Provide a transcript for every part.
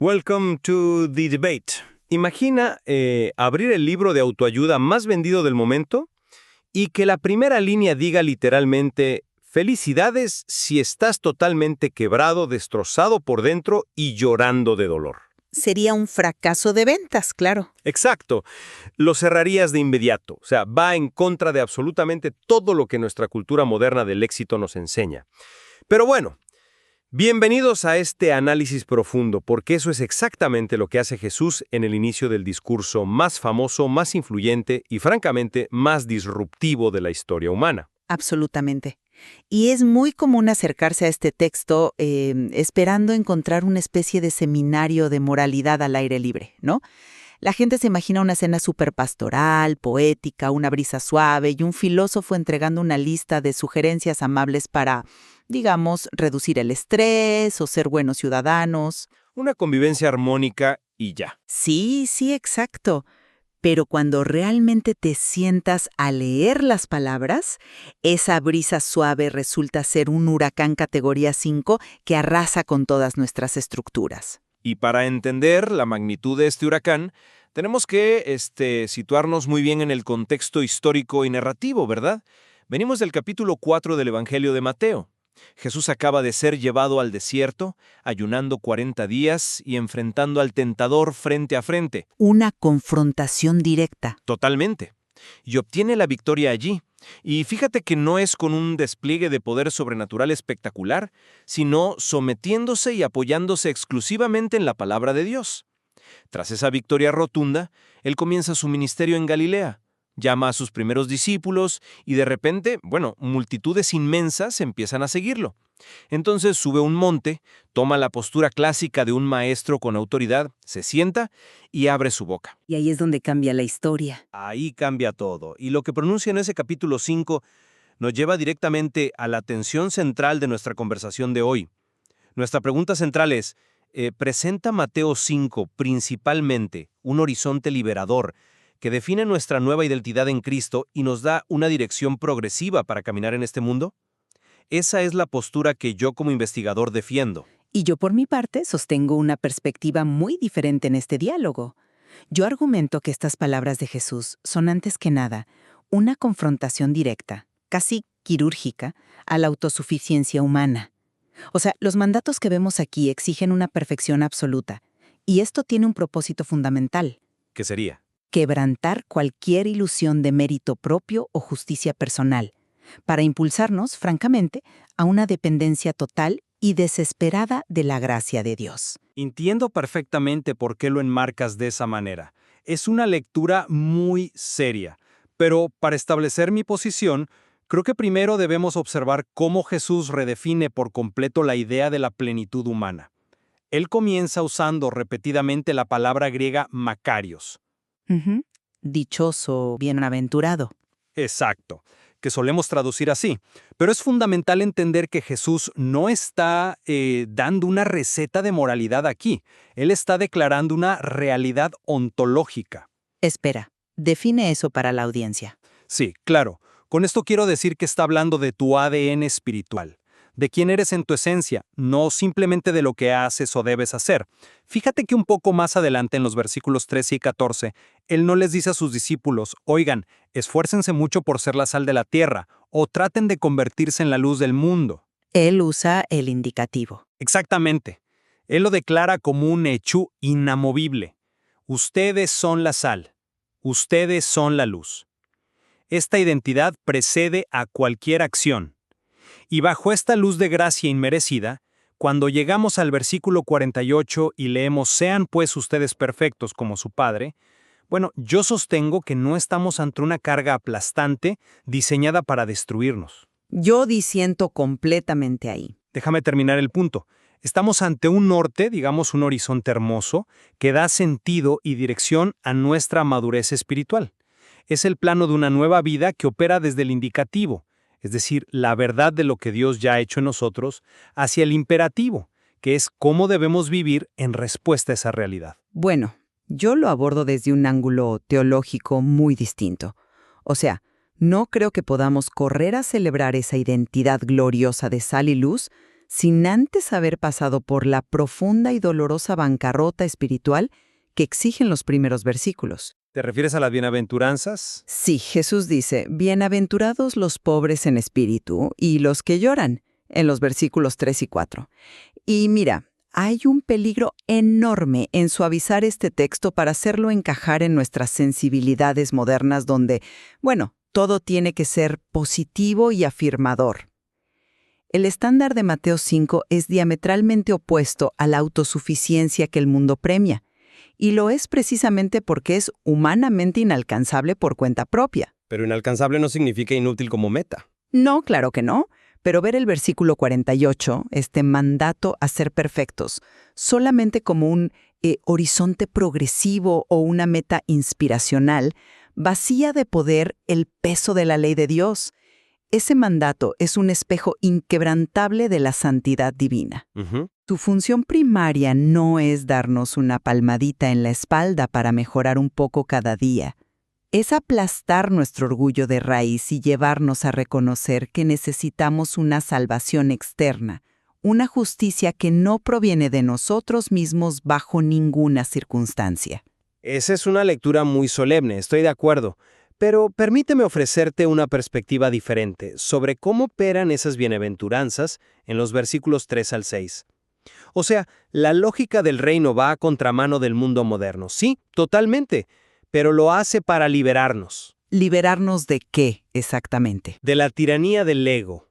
Welcome to the debate. Imagina abrir el libro de autoayuda más vendido del momento y que la primera línea diga literalmente: felicidades si estás totalmente quebrado, destrozado por dentro y llorando de dolor. Sería un fracaso de ventas, claro. Exacto. Lo cerrarías de inmediato. O sea, va en contra de absolutamente todo lo que nuestra cultura moderna del éxito nos enseña. Pero bueno, bienvenidos a este análisis profundo, porque eso es exactamente lo que hace Jesús en el inicio del discurso más famoso, más influyente y, francamente, más disruptivo de la historia humana. Absolutamente. Y es muy común acercarse a este texto esperando encontrar una especie de seminario de moralidad al aire libre, ¿no? La gente se imagina una escena súper pastoral, poética, una brisa suave y un filósofo entregando una lista de sugerencias amables para, digamos, reducir el estrés o ser buenos ciudadanos. Una convivencia armónica y ya. Sí, exacto. Pero cuando realmente te sientas a leer las palabras, esa brisa suave resulta ser un huracán categoría 5 que arrasa con todas nuestras estructuras. Y para entender la magnitud de este huracán, tenemos que situarnos muy bien en el contexto histórico y narrativo, ¿verdad? Venimos del capítulo 4 del Evangelio de Mateo. Jesús acaba de ser llevado al desierto, ayunando 40 días y enfrentando al tentador frente a frente. Una confrontación directa. Totalmente. Y obtiene la victoria allí. Y fíjate que no es con un despliegue de poder sobrenatural espectacular, sino sometiéndose y apoyándose exclusivamente en la palabra de Dios. Tras esa victoria rotunda, él comienza su ministerio en Galilea. Llama a sus primeros discípulos y de repente, multitudes inmensas empiezan a seguirlo. Entonces sube un monte, toma la postura clásica de un maestro con autoridad, se sienta y abre su boca. Y ahí es donde cambia la historia. Ahí cambia todo. Y lo que pronuncia en ese capítulo 5 nos lleva directamente a la tensión central de nuestra conversación de hoy. Nuestra pregunta central es: ¿presenta Mateo 5 principalmente un horizonte liberador que define nuestra nueva identidad en Cristo y nos da una dirección progresiva para caminar en este mundo? Esa es la postura que yo como investigador defiendo. Y yo por mi parte sostengo una perspectiva muy diferente en este diálogo. Yo argumento que estas palabras de Jesús son antes que nada una confrontación directa, casi quirúrgica, a la autosuficiencia humana. O sea, los mandatos que vemos aquí exigen una perfección absoluta, y esto tiene un propósito fundamental: ¿Qué sería? quebrantar cualquier ilusión de mérito propio o justicia personal, para impulsarnos, francamente, a una dependencia total y desesperada de la gracia de Dios. Entiendo perfectamente por qué lo enmarcas de esa manera. Es una lectura muy seria. Pero para establecer mi posición, creo que primero debemos observar cómo Jesús redefine por completo la idea de la plenitud humana. Él comienza usando repetidamente la palabra griega makarios. Ujú. Dichoso, bienaventurado. Exacto, que solemos traducir así. Pero es fundamental entender que Jesús no está dando una receta de moralidad aquí. Él está declarando una realidad ontológica. Espera, define eso para la audiencia. Sí, claro. Con esto quiero decir que está hablando de tu ADN espiritual, de quién eres en tu esencia, no simplemente de lo que haces o debes hacer. Fíjate que un poco más adelante en los versículos 13 y 14, Él no les dice a sus discípulos: oigan, esfuércense mucho por ser la sal de la tierra, o traten de convertirse en la luz del mundo. Él usa el indicativo. Exactamente. Él lo declara como un hecho inamovible. Ustedes son la sal. Ustedes son la luz. Esta identidad precede a cualquier acción. Y bajo esta luz de gracia inmerecida, cuando llegamos al versículo 48 y leemos: sean pues ustedes perfectos como su Padre, yo sostengo que no estamos ante una carga aplastante diseñada para destruirnos. Yo disiento completamente ahí. Déjame terminar el punto. Estamos ante un norte, digamos un horizonte hermoso, que da sentido y dirección a nuestra madurez espiritual. Es el plano de una nueva vida que opera desde el indicativo, es decir, la verdad de lo que Dios ya ha hecho en nosotros, hacia el imperativo, que es cómo debemos vivir en respuesta a esa realidad. Bueno, yo lo abordo desde un ángulo teológico muy distinto. O sea, no creo que podamos correr a celebrar esa identidad gloriosa de sal y luz sin antes haber pasado por la profunda y dolorosa bancarrota espiritual que exigen los primeros versículos. ¿Te refieres a las bienaventuranzas? Sí, Jesús dice, bienaventurados los pobres en espíritu y los que lloran, en los versículos 3 y 4. Y mira, hay un peligro enorme en suavizar este texto para hacerlo encajar en nuestras sensibilidades modernas donde, bueno, todo tiene que ser positivo y afirmador. El estándar de Mateo 5 es diametralmente opuesto a la autosuficiencia que el mundo premia, y lo es precisamente porque es humanamente inalcanzable por cuenta propia. Pero inalcanzable no significa inútil como meta. No, claro que no, pero ver el versículo 48, este mandato a ser perfectos, solamente como un horizonte progresivo o una meta inspiracional, vacía de poder el peso de la ley de Dios. Ese mandato es un espejo inquebrantable de la santidad divina. Su función primaria no es darnos una palmadita en la espalda para mejorar un poco cada día. Es aplastar nuestro orgullo de raíz y llevarnos a reconocer que necesitamos una salvación externa, una justicia que no proviene de nosotros mismos bajo ninguna circunstancia. Esa es una lectura muy solemne, estoy de acuerdo. Pero permíteme ofrecerte una perspectiva diferente sobre cómo operan esas bienaventuranzas en los versículos 3 al 6. O sea, la lógica del reino va a contramano del mundo moderno. Sí, totalmente, pero lo hace para liberarnos. ¿Liberarnos de qué exactamente? De la tiranía del ego.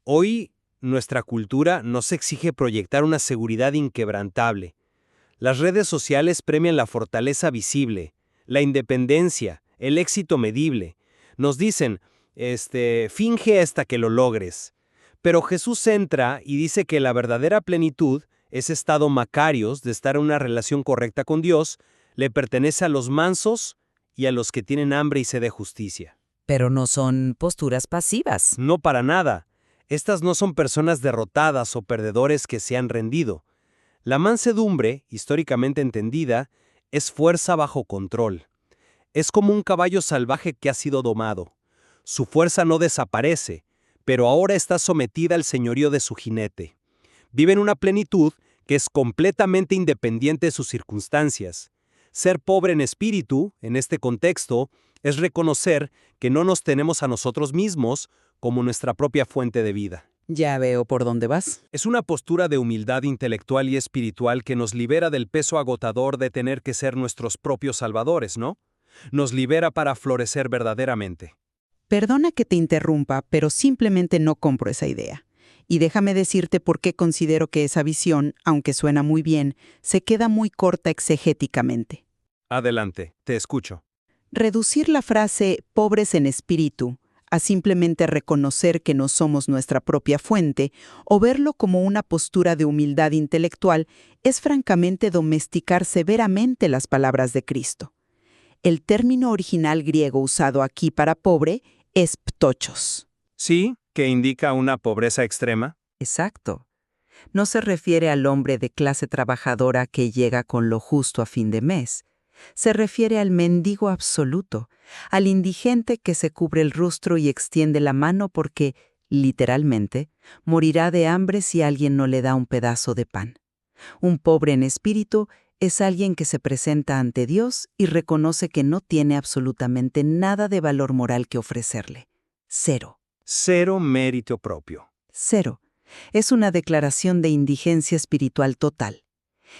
Hoy, nuestra cultura nos exige proyectar una seguridad inquebrantable. Las redes sociales premian la fortaleza visible, la independencia, el éxito medible. Nos dicen, finge hasta que lo logres. Pero Jesús entra y dice que la verdadera plenitud, ese estado macarios de estar en una relación correcta con Dios, le pertenece a los mansos y a los que tienen hambre y sed de justicia. Pero no son posturas pasivas. No para nada. Estas no son personas derrotadas o perdedores que se han rendido. La mansedumbre, históricamente entendida, es fuerza bajo control. Es como un caballo salvaje que ha sido domado. Su fuerza no desaparece, pero ahora está sometida al señorío de su jinete. Vive en una plenitud que es completamente independiente de sus circunstancias. Ser pobre en espíritu, en este contexto, es reconocer que no nos tenemos a nosotros mismos como nuestra propia fuente de vida. Ya veo por dónde vas. Es una postura de humildad intelectual y espiritual que nos libera del peso agotador de tener que ser nuestros propios salvadores, ¿no? Nos libera para florecer verdaderamente. Perdona que te interrumpa, pero simplemente no compro esa idea. Y déjame decirte por qué considero que esa visión, aunque suena muy bien, se queda muy corta exegéticamente. Adelante, te escucho. Reducir la frase pobres en espíritu a simplemente reconocer que no somos nuestra propia fuente o verlo como una postura de humildad intelectual es francamente domesticar severamente las palabras de Cristo. El término original griego usado aquí para pobre es ptochos. Sí, que indica una pobreza extrema. Exacto. No se refiere al hombre de clase trabajadora que llega con lo justo a fin de mes. Se refiere al mendigo absoluto, al indigente que se cubre el rostro y extiende la mano porque, literalmente, morirá de hambre si alguien no le da un pedazo de pan. Un pobre en espíritu es alguien que se presenta ante Dios y reconoce que no tiene absolutamente nada de valor moral que ofrecerle. Cero. Cero mérito propio. Cero. Es una declaración de indigencia espiritual total.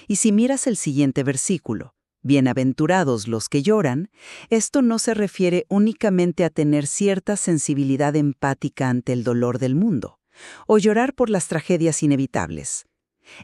Y si miras el siguiente versículo, bienaventurados los que lloran, esto no se refiere únicamente a tener cierta sensibilidad empática ante el dolor del mundo, o llorar por las tragedias inevitables.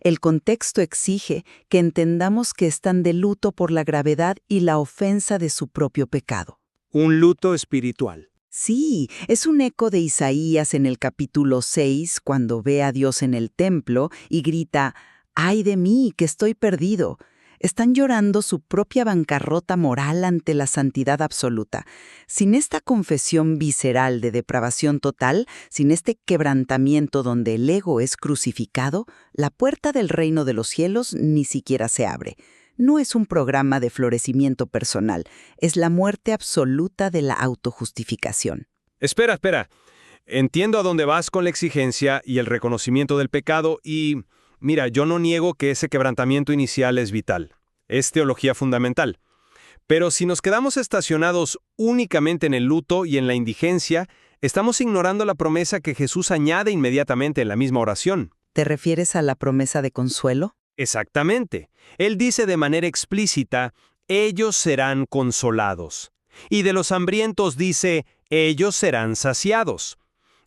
El contexto exige que entendamos que están de luto por la gravedad y la ofensa de su propio pecado. Un luto espiritual. Sí, es un eco de Isaías en el capítulo 6, cuando ve a Dios en el templo y grita, ¡ay de mí, que estoy perdido! Están llorando su propia bancarrota moral ante la santidad absoluta. Sin esta confesión visceral de depravación total, sin este quebrantamiento donde el ego es crucificado, la puerta del reino de los cielos ni siquiera se abre. No es un programa de florecimiento personal, es la muerte absoluta de la autojustificación. Espera. Entiendo a dónde vas con la exigencia y el reconocimiento del pecado y, mira, yo no niego que ese quebrantamiento inicial es vital. Es teología fundamental. Pero si nos quedamos estacionados únicamente en el luto y en la indigencia, estamos ignorando la promesa que Jesús añade inmediatamente en la misma oración. ¿Te refieres a la promesa de consuelo? Exactamente. Él dice de manera explícita, ellos serán consolados. Y de los hambrientos dice, ellos serán saciados.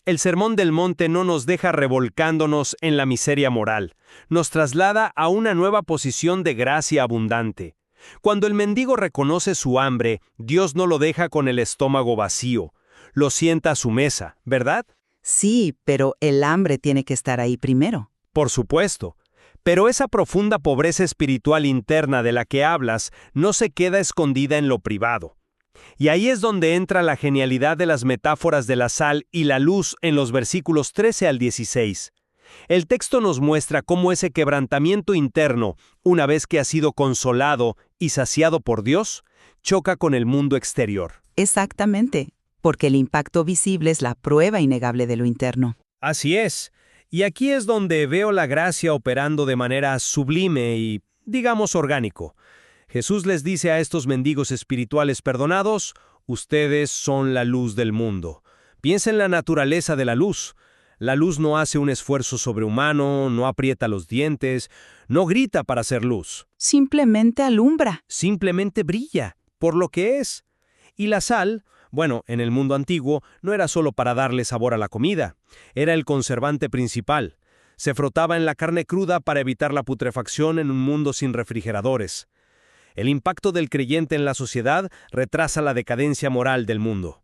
El Sermón del Monte no nos deja revolcándonos en la miseria moral. Nos traslada a una nueva posición de gracia abundante. Cuando el mendigo reconoce su hambre, Dios no lo deja con el estómago vacío. Lo sienta a su mesa, ¿verdad? Sí, pero el hambre tiene que estar ahí primero. Por supuesto. Pero esa profunda pobreza espiritual interna de la que hablas no se queda escondida en lo privado. Y ahí es donde entra la genialidad de las metáforas de la sal y la luz en los versículos 13 al 16. El texto nos muestra cómo ese quebrantamiento interno, una vez que ha sido consolado y saciado por Dios, choca con el mundo exterior. Exactamente, porque el impacto visible es la prueba innegable de lo interno. Así es. Y aquí es donde veo la gracia operando de manera sublime y, digamos, orgánico. Jesús les dice a estos mendigos espirituales perdonados, ustedes son la luz del mundo. Piensa en la naturaleza de la luz. La luz no hace un esfuerzo sobrehumano, no aprieta los dientes, no grita para hacer luz. Simplemente alumbra. Simplemente brilla, por lo que es. Y la sal, bueno, en el mundo antiguo, no era solo para darle sabor a la comida, era el conservante principal. Se frotaba en la carne cruda para evitar la putrefacción en un mundo sin refrigeradores. El impacto del creyente en la sociedad retrasa la decadencia moral del mundo.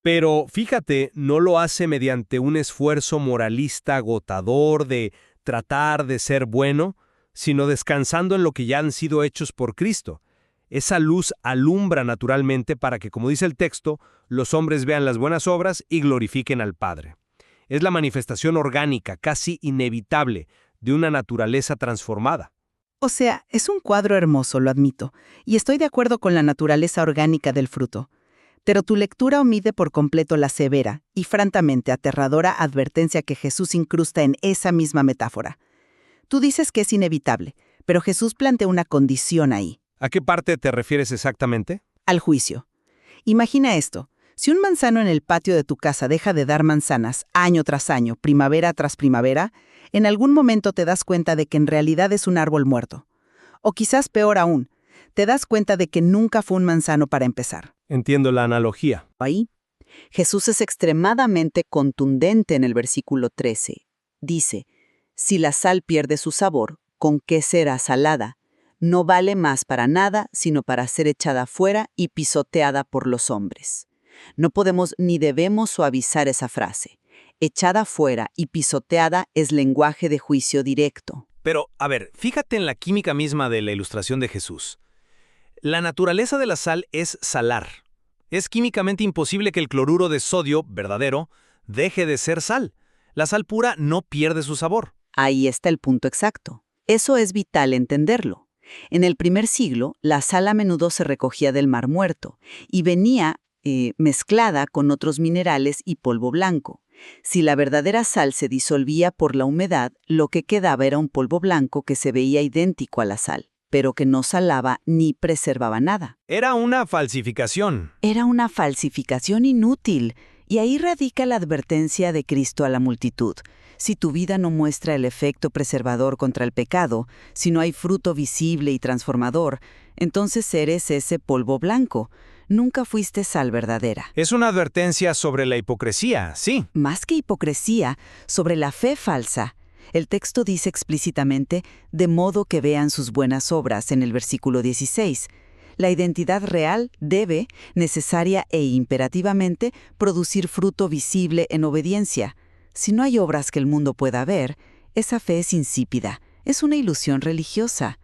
Pero, fíjate, no lo hace mediante un esfuerzo moralista agotador de tratar de ser bueno, sino descansando en lo que ya han sido hechos por Cristo. Esa luz alumbra naturalmente para que, como dice el texto, los hombres vean las buenas obras y glorifiquen al Padre. Es la manifestación orgánica, casi inevitable, de una naturaleza transformada. O sea, es un cuadro hermoso, lo admito, y estoy de acuerdo con la naturaleza orgánica del fruto. Pero tu lectura omite por completo la severa y francamente aterradora advertencia que Jesús incrusta en esa misma metáfora. Tú dices que es inevitable, pero Jesús plantea una condición ahí. ¿A qué parte te refieres exactamente? Al juicio. Imagina esto. Si un manzano en el patio de tu casa deja de dar manzanas año tras año, primavera tras primavera, en algún momento te das cuenta de que en realidad es un árbol muerto. O quizás peor aún, te das cuenta de que nunca fue un manzano para empezar. Entiendo la analogía. Ahí, Jesús es extremadamente contundente en el versículo 13. Dice, si la sal pierde su sabor, ¿con qué será salada? No vale más para nada, sino para ser echada fuera y pisoteada por los hombres. No podemos ni debemos suavizar esa frase. Echada fuera y pisoteada es lenguaje de juicio directo. Pero, a ver, fíjate en la química misma de la ilustración de Jesús. La naturaleza de la sal es salar. Es químicamente imposible que el cloruro de sodio, verdadero, deje de ser sal. La sal pura no pierde su sabor. Ahí está el punto exacto. Eso es vital entenderlo. En el primer siglo, la sal a menudo se recogía del Mar Muerto y venía mezclada con otros minerales y polvo blanco. Si la verdadera sal se disolvía por la humedad, lo que quedaba era un polvo blanco que se veía idéntico a la sal, pero que no salaba ni preservaba nada. Era una falsificación. Era una falsificación inútil, y ahí radica la advertencia de Cristo a la multitud. Si tu vida no muestra el efecto preservador contra el pecado, si no hay fruto visible y transformador, entonces eres ese polvo blanco. Nunca fuiste sal verdadera. Es una advertencia sobre la hipocresía, sí. Más que hipocresía, sobre la fe falsa. El texto dice explícitamente, de modo que vean sus buenas obras, en el versículo 16. La identidad real debe, necesaria e imperativamente, producir fruto visible en obediencia. Si no hay obras que el mundo pueda ver, esa fe es insípida, es una ilusión religiosa.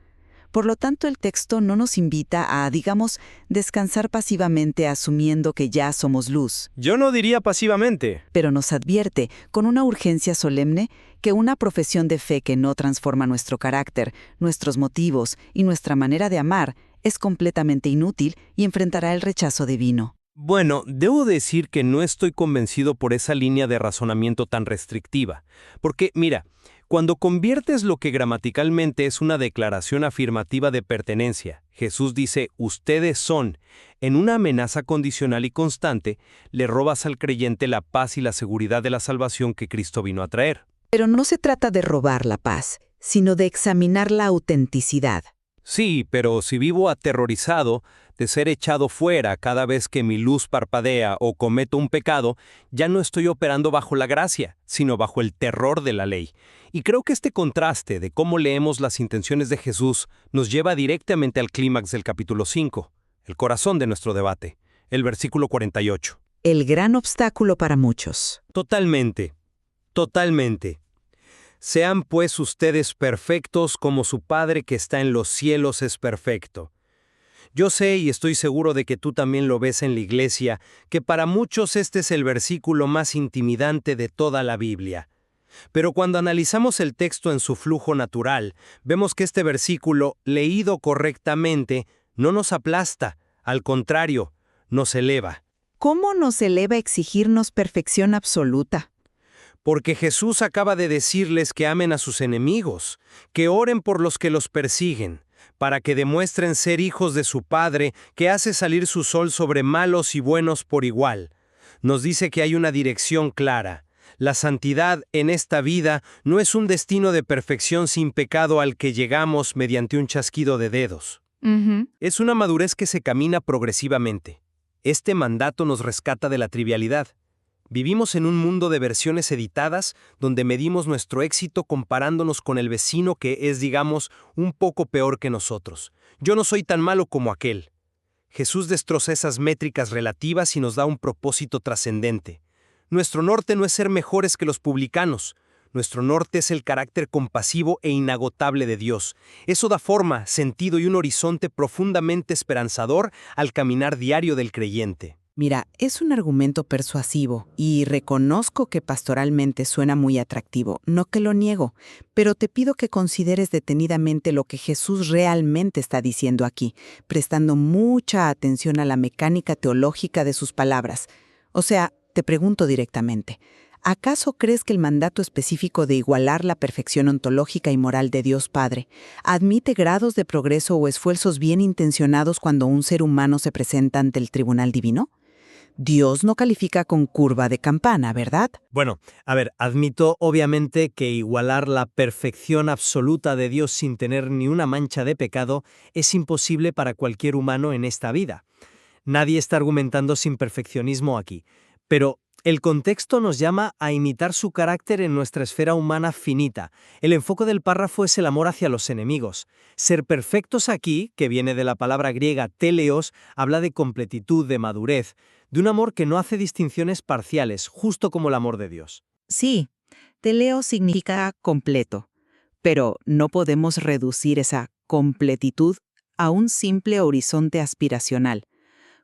Por lo tanto, el texto no nos invita a, digamos, descansar pasivamente asumiendo que ya somos luz. Yo no diría pasivamente. Pero nos advierte, con una urgencia solemne, que una profesión de fe que no transforma nuestro carácter, nuestros motivos y nuestra manera de amar es completamente inútil y enfrentará el rechazo divino. Bueno, debo decir que no estoy convencido por esa línea de razonamiento tan restrictiva. Porque, mira, cuando conviertes lo que gramaticalmente es una declaración afirmativa de pertenencia, Jesús dice, ustedes son, en una amenaza condicional y constante, le robas al creyente la paz y la seguridad de la salvación que Cristo vino a traer. Pero no se trata de robar la paz, sino de examinar la autenticidad. Sí, pero si vivo aterrorizado de ser echado fuera cada vez que mi luz parpadea o cometo un pecado, ya no estoy operando bajo la gracia, sino bajo el terror de la ley. Y creo que este contraste de cómo leemos las intenciones de Jesús nos lleva directamente al clímax del capítulo 5, el corazón de nuestro debate, el versículo 48. El gran obstáculo para muchos. Totalmente, totalmente. Sean pues ustedes perfectos como su Padre que está en los cielos es perfecto. Yo sé y estoy seguro de que tú también lo ves en la iglesia, que para muchos este es el versículo más intimidante de toda la Biblia. Pero cuando analizamos el texto en su flujo natural, vemos que este versículo, leído correctamente, no nos aplasta, al contrario, nos eleva. ¿Cómo nos eleva a exigirnos perfección absoluta? Porque Jesús acaba de decirles que amen a sus enemigos, que oren por los que los persiguen, para que demuestren ser hijos de su Padre, que hace salir su sol sobre malos y buenos por igual. Nos dice que hay una dirección clara. La santidad en esta vida no es un destino de perfección sin pecado al que llegamos mediante un chasquido de dedos. Es una madurez que se camina progresivamente. Este mandato nos rescata de la trivialidad. Vivimos en un mundo de versiones editadas donde medimos nuestro éxito comparándonos con el vecino que es, digamos, un poco peor que nosotros. Yo no soy tan malo como aquel. Jesús destroza esas métricas relativas y nos da un propósito trascendente. Nuestro norte no es ser mejores que los publicanos. Nuestro norte es el carácter compasivo e inagotable de Dios. Eso da forma, sentido y un horizonte profundamente esperanzador al caminar diario del creyente. Mira, es un argumento persuasivo y reconozco que pastoralmente suena muy atractivo, no que lo niego, pero te pido que consideres detenidamente lo que Jesús realmente está diciendo aquí, prestando mucha atención a la mecánica teológica de sus palabras. O sea, te pregunto directamente, ¿acaso crees que el mandato específico de igualar la perfección ontológica y moral de Dios Padre admite grados de progreso o esfuerzos bien intencionados cuando un ser humano se presenta ante el tribunal divino? Dios no califica con curva de campana, ¿verdad? Bueno, a ver, admito obviamente que igualar la perfección absoluta de Dios sin tener ni una mancha de pecado es imposible para cualquier humano en esta vida. Nadie está argumentando sin perfeccionismo aquí, pero el contexto nos llama a imitar su carácter en nuestra esfera humana finita. El enfoque del párrafo es el amor hacia los enemigos. Ser perfectos aquí, que viene de la palabra griega teleos, habla de completitud, de madurez, de un amor que no hace distinciones parciales, justo como el amor de Dios. Sí, teleo significa completo, pero no podemos reducir esa completitud a un simple horizonte aspiracional,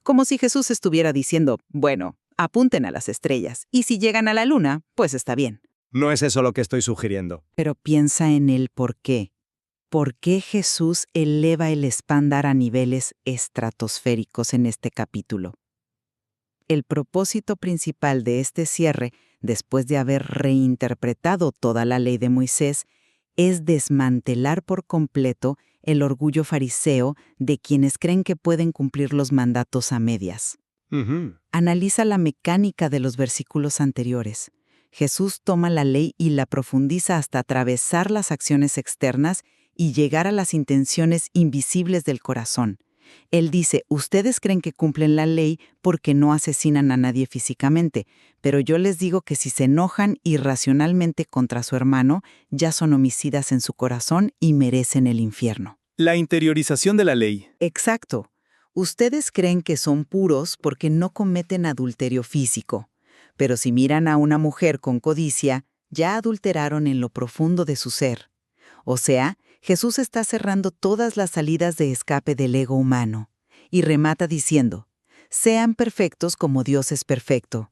como si Jesús estuviera diciendo, bueno, apunten a las estrellas, y si llegan a la luna, pues está bien. No es eso lo que estoy sugiriendo. Pero piensa en el por qué. ¿Por qué Jesús eleva el estándar a niveles estratosféricos en este capítulo? El propósito principal de este cierre, después de haber reinterpretado toda la ley de Moisés, es desmantelar por completo el orgullo fariseo de quienes creen que pueden cumplir los mandatos a medias. Analiza la mecánica de los versículos anteriores. Jesús toma la ley y la profundiza hasta atravesar las acciones externas y llegar a las intenciones invisibles del corazón. Él dice, ustedes creen que cumplen la ley porque no asesinan a nadie físicamente, pero yo les digo que si se enojan irracionalmente contra su hermano, ya son homicidas en su corazón y merecen el infierno. La interiorización de la ley. Exacto. Ustedes creen que son puros porque no cometen adulterio físico, pero si miran a una mujer con codicia, ya adulteraron en lo profundo de su ser. O sea, Jesús está cerrando todas las salidas de escape del ego humano y remata diciendo, sean perfectos como Dios es perfecto.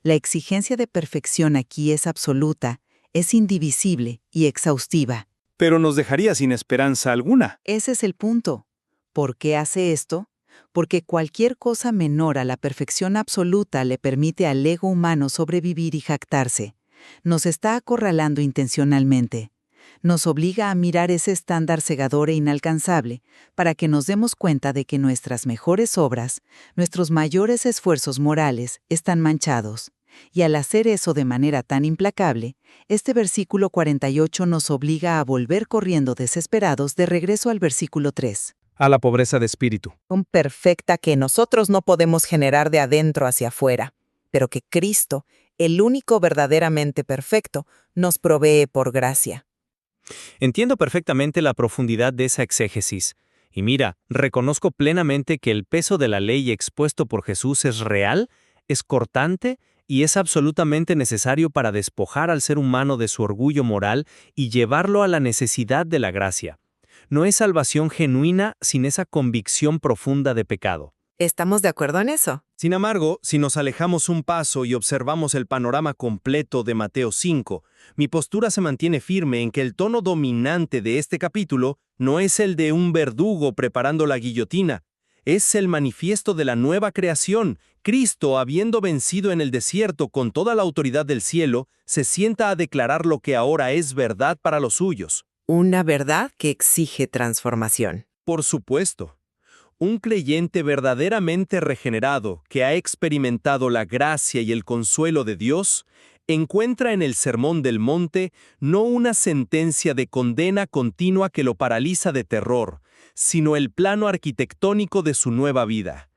La exigencia de perfección aquí es absoluta, es indivisible y exhaustiva. Pero nos dejaría sin esperanza alguna. Ese es el punto. ¿Por qué hace esto? porque cualquier cosa menor a la perfección absoluta le permite al ego humano sobrevivir y jactarse. Nos está acorralando intencionalmente. Nos obliga a mirar ese estándar cegador e inalcanzable para que nos demos cuenta de que nuestras mejores obras, nuestros mayores esfuerzos morales, están manchados. Y al hacer eso de manera tan implacable, este versículo 48 nos obliga a volver corriendo desesperados de regreso al versículo 3. A la pobreza de espíritu. Perfecta que nosotros no podemos generar de adentro hacia afuera, pero que Cristo, el único verdaderamente perfecto, nos provee por gracia. Entiendo perfectamente la profundidad de esa exégesis. Y mira, reconozco plenamente que el peso de la ley expuesto por Jesús es real, es cortante y es absolutamente necesario para despojar al ser humano de su orgullo moral y llevarlo a la necesidad de la gracia. No es salvación genuina sin esa convicción profunda de pecado. ¿Estamos de acuerdo en eso? Sin embargo, si nos alejamos un paso y observamos el panorama completo de Mateo 5, mi postura se mantiene firme en que el tono dominante de este capítulo no es el de un verdugo preparando la guillotina, es el manifiesto de la nueva creación. Cristo, habiendo vencido en el desierto con toda la autoridad del cielo, se sienta a declarar lo que ahora es verdad para los suyos. Una verdad que exige transformación. Por supuesto. Un creyente verdaderamente regenerado, que ha experimentado la gracia y el consuelo de Dios, encuentra en el Sermón del Monte no una sentencia de condena continua que lo paraliza de terror, sino el plano arquitectónico de su nueva vida.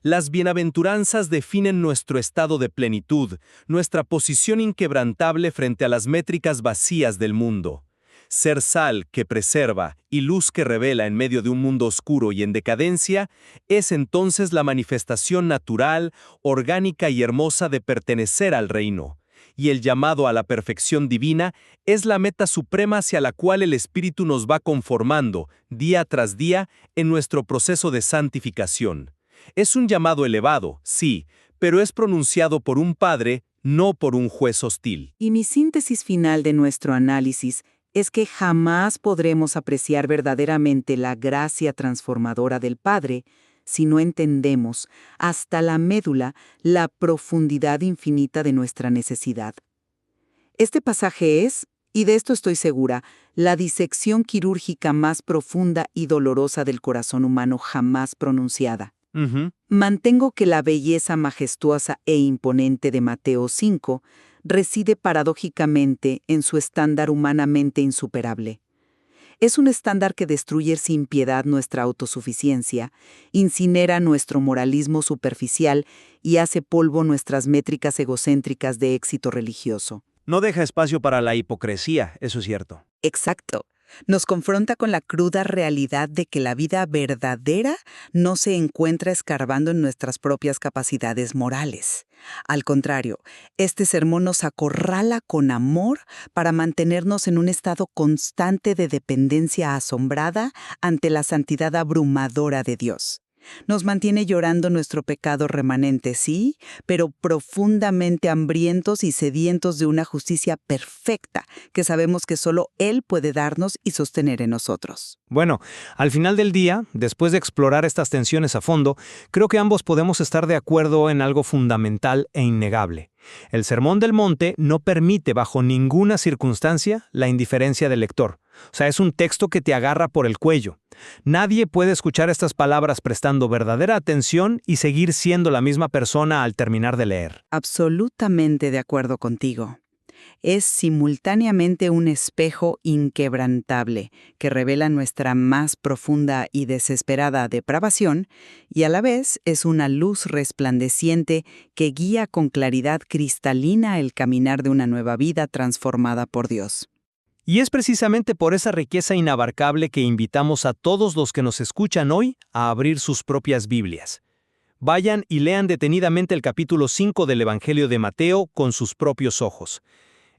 Las bienaventuranzas definen nuestro estado de plenitud, nuestra posición inquebrantable frente a las métricas vacías del mundo. Ser sal que preserva y luz que revela en medio de un mundo oscuro y en decadencia, es entonces la manifestación natural, orgánica y hermosa de pertenecer al reino. Y el llamado a la perfección divina es la meta suprema hacia la cual el Espíritu nos va conformando, día tras día, en nuestro proceso de santificación. Es un llamado elevado, sí, pero es pronunciado por un Padre, no por un juez hostil. Y mi síntesis final de nuestro análisis es que jamás podremos apreciar verdaderamente la gracia transformadora del Padre si no entendemos hasta la médula la profundidad infinita de nuestra necesidad. Este pasaje es, y de esto estoy segura, la disección quirúrgica más profunda y dolorosa del corazón humano jamás pronunciada. Mantengo que la belleza majestuosa e imponente de Mateo 5 reside paradójicamente en su estándar humanamente insuperable. Es un estándar que destruye sin piedad nuestra autosuficiencia, incinera nuestro moralismo superficial y hace polvo nuestras métricas egocéntricas de éxito religioso. No deja espacio para la hipocresía, eso es cierto. Exacto. Nos confronta con la cruda realidad de que la vida verdadera no se encuentra escarbando en nuestras propias capacidades morales. Al contrario, este sermón nos acorrala con amor para mantenernos en un estado constante de dependencia asombrada ante la santidad abrumadora de Dios. Nos mantiene llorando nuestro pecado remanente, sí, pero profundamente hambrientos y sedientos de una justicia perfecta que sabemos que solo Él puede darnos y sostener en nosotros. Bueno, al final del día, después de explorar estas tensiones a fondo, creo que ambos podemos estar de acuerdo en algo fundamental e innegable. El Sermón del Monte no permite bajo ninguna circunstancia la indiferencia del lector. O sea, es un texto que te agarra por el cuello. Nadie puede escuchar estas palabras prestando verdadera atención y seguir siendo la misma persona al terminar de leer. Absolutamente de acuerdo contigo. Es simultáneamente un espejo inquebrantable que revela nuestra más profunda y desesperada depravación y a la vez es una luz resplandeciente que guía con claridad cristalina el caminar de una nueva vida transformada por Dios. Y es precisamente por esa riqueza inabarcable que invitamos a todos los que nos escuchan hoy a abrir sus propias Biblias. Vayan y lean detenidamente el capítulo 5 del Evangelio de Mateo con sus propios ojos.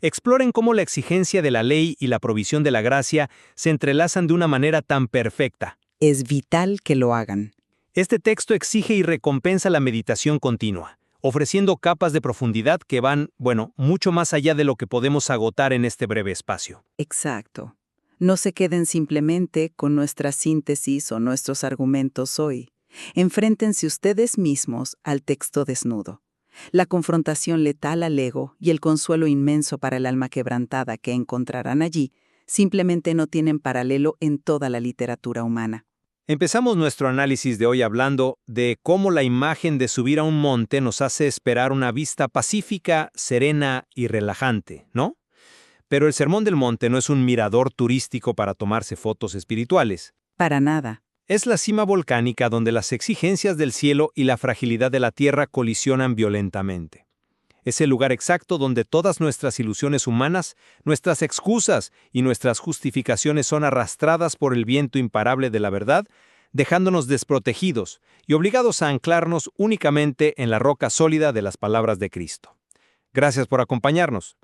Exploren cómo la exigencia de la ley y la provisión de la gracia se entrelazan de una manera tan perfecta. Es vital que lo hagan. Este texto exige y recompensa la meditación continua, ofreciendo capas de profundidad que van, mucho más allá de lo que podemos agotar en este breve espacio. Exacto. No se queden simplemente con nuestra síntesis o nuestros argumentos hoy. Enfréntense ustedes mismos al texto desnudo. La confrontación letal al ego y el consuelo inmenso para el alma quebrantada que encontrarán allí simplemente no tienen paralelo en toda la literatura humana. Empezamos nuestro análisis de hoy hablando de cómo la imagen de subir a un monte nos hace esperar una vista pacífica, serena y relajante, ¿no? Pero el Sermón del Monte no es un mirador turístico para tomarse fotos espirituales. Para nada. Es la cima volcánica donde las exigencias del cielo y la fragilidad de la tierra colisionan violentamente. Es el lugar exacto donde todas nuestras ilusiones humanas, nuestras excusas y nuestras justificaciones son arrastradas por el viento imparable de la verdad, dejándonos desprotegidos y obligados a anclarnos únicamente en la roca sólida de las palabras de Cristo. Gracias por acompañarnos.